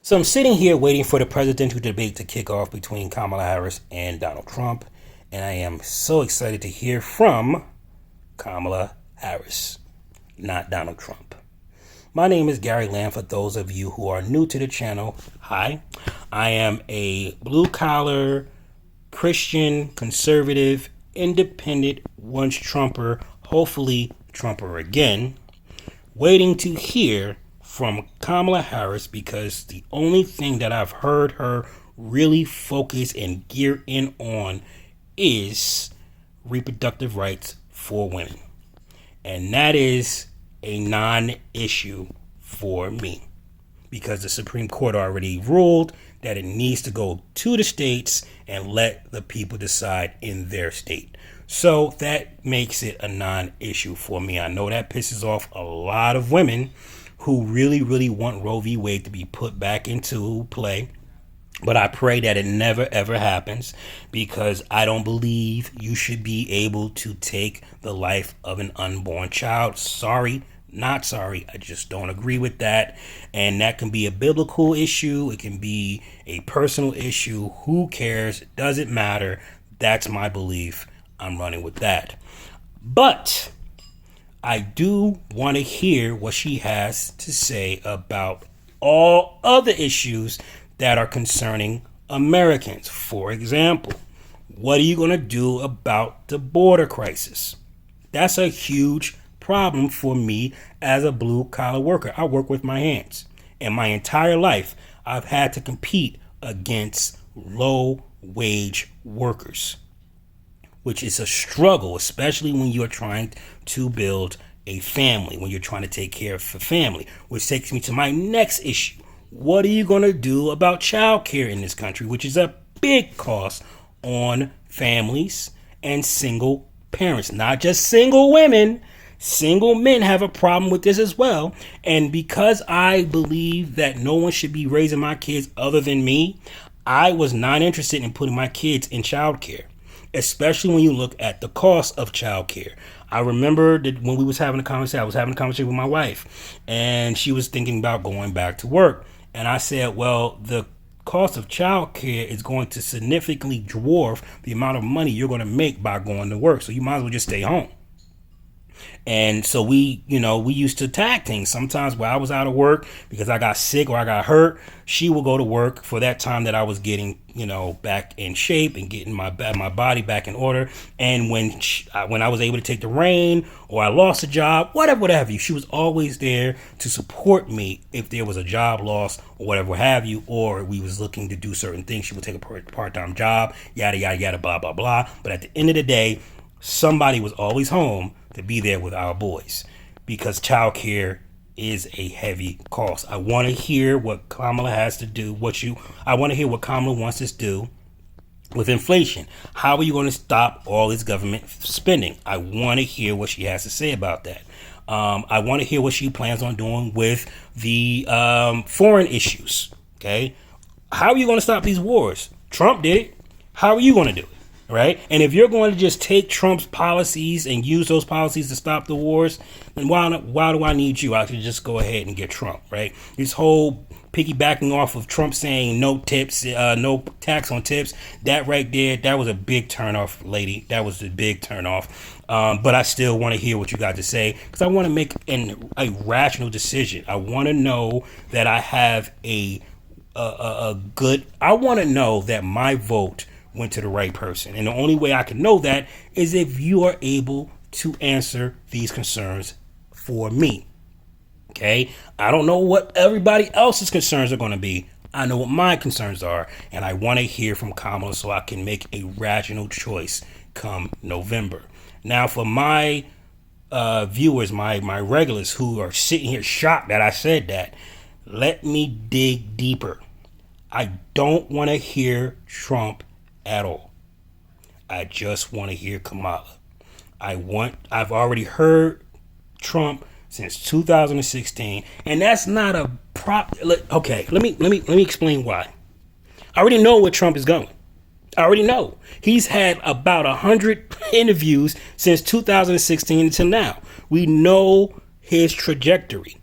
So I'm sitting here waiting for the presidential debate to kick off between Kamala Harris and Donald Trump, and I am so excited to hear from Kamala Harris, not Donald Trump. My name is Gary Lamb. For those of you who are new to the channel, hi. I am a blue-collar, Christian, conservative, independent, once Trumper, hopefully Trumper again, waiting to hear from Kamala Harris because the only thing that I've heard her really focus and gear in on is reproductive rights for women. And that is a non-issue for me because the Supreme Court already ruled that it needs to go to the states and let the people decide in their state. So that makes it a non-issue for me. I know that pisses off a lot of women who really want Roe v. Wade to be put back into play. But I pray that it never, ever happens because I don't believe you should be able to take the life of an unborn child. Sorry, not sorry. I just don't agree with that. And that can be a biblical issue. It can be a personal issue. Who cares? It doesn't matter. That's my belief. I'm running with that. But I do want to hear what she has to say about all other issues that are concerning Americans. For example, what are you going to do about the border crisis? That's a huge problem for me as a blue-collar worker. I work with my hands. And my entire life, I've had to compete against low-wage workers, which is a struggle, especially when you're trying to build a family, when you're trying to take care of a family, which takes me to my next issue. What are you going to do about child care in this country, which is a big cost on families and single parents, not just single women. Single men have a problem with this as well. And because I believe that no one should be raising my kids other than me, I was not interested in putting my kids in child care, especially when you look at the cost of childcare. I remember that when we was having a conversation, I was having a conversation with my wife, and she was thinking about going back to work. And I said, well, the cost of childcare is going to significantly dwarf the amount of money you're going to make by going to work. So you might as well just stay home. And so we used to tag things. Sometimes while I was out of work because I got sick or I got hurt, she would go to work for that time that I was getting, back in shape and getting my body back in order. And when I was able to take the reign or I lost a job, whatever have you, she was always there to support me if there was a job loss or whatever have you, or we was looking to do certain things. She would take a part-time job, yada, yada, yada, blah, blah, blah. But at the end of the day, somebody was always home to be there with our boys because childcare is a heavy cost. I want to hear what Kamala has to do. I want to hear what Kamala wants us to do with inflation. How are you going to stop all this government spending? I want to hear what she has to say about that. I want to hear what she plans on doing with the foreign issues. Okay, how are you going to stop these wars? Trump did it. How are you going to do it? Right. And if you're going to just take Trump's policies and use those policies to stop the wars, then why do I need you? I could just go ahead and get Trump. Right. This whole piggybacking off of Trump saying no tips, no tax on tips. That right there, that was a big turnoff, lady. That was a big turnoff. But I still want to hear what you got to say because I want to make a rational decision. I want to know that I have a good. I want to know that my vote went to the right person. And the only way I can know that is if you are able to answer these concerns for me. Okay? I don't know what everybody else's concerns are going to be. I know what my concerns are. And I want to hear from Kamala so I can make a rational choice come November. Now, for my viewers, my regulars who are sitting here shocked that I said that, let me dig deeper. I don't want to hear Trump at all. I just want to hear Kamala. I've already heard Trump since 2016, and that's not a okay, let me explain why. I already know where Trump is going. I already know. He's had about 100 interviews since 2016 until now. We know his trajectory.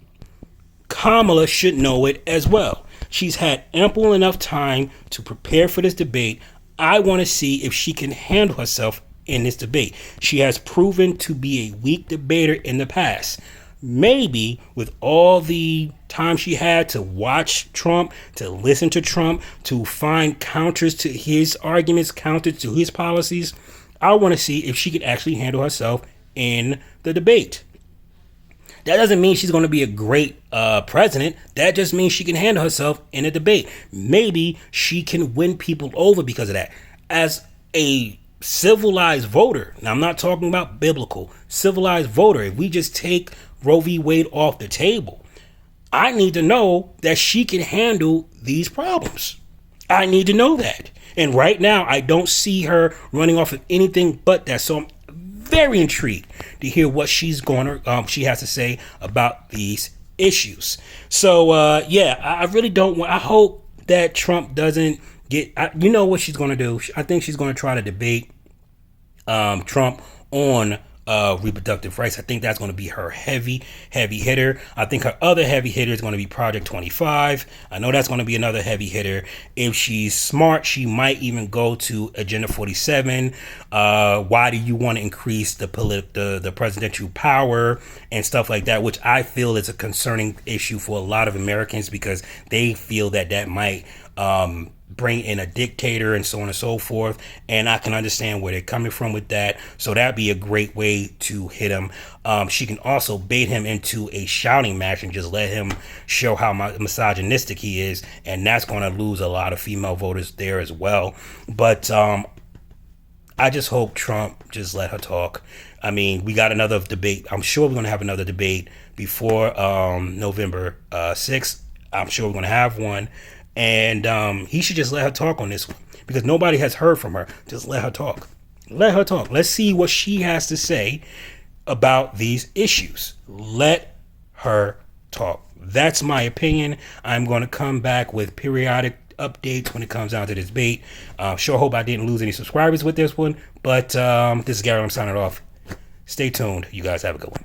Kamala should know it as well. She's had ample enough time to prepare for this debate. I want to see if she can handle herself in this debate. She has proven to be a weak debater in the past. Maybe with all the time she had to watch Trump, to listen to Trump, to find counters to his arguments, counters to his policies, I want to see if she could actually handle herself in the debate. That doesn't mean she's going to be a great president. That just means she can handle herself in a debate. Maybe she can win people over because of that. As a civilized voter, now I'm not talking about biblical, civilized voter, if we just take Roe v. Wade off the table, I need to know that she can handle these problems. I need to know that. And right now, I don't see her running off of anything but that. So I'm very intrigued to hear what she has to say about these issues. So I really don't want. I hope that Trump doesn't get. You know what she's going to do? I think she's going to try to debate Trump on reproductive rights. I think that's going to be her heavy hitter. I think her other heavy hitter is going to be Project 25. I know that's going to be another heavy hitter. If she's smart, she might even go to Agenda 47. Why do you want to increase the presidential power and stuff like that, which I feel is a concerning issue for a lot of Americans because they feel that might bring in a dictator and so on and so forth. And I can understand where they're coming from with that. So that'd be a great way to hit him. She can also bait him into a shouting match and just let him show how misogynistic he is. And that's going to lose a lot of female voters there as well. But I just hope Trump just let her talk. I mean, we got another debate. I'm sure we're going to have another debate before November 6th. I'm sure we're going to have one. And he should just let her talk on this one because nobody has heard from her. Just let her talk. Let her talk. Let's see what she has to say about these issues. Let her talk. That's my opinion. I'm going to come back with periodic updates when it comes down to this debate. Sure hope I didn't lose any subscribers with this one. But this is Gary. I'm signing off. Stay tuned. You guys have a good one.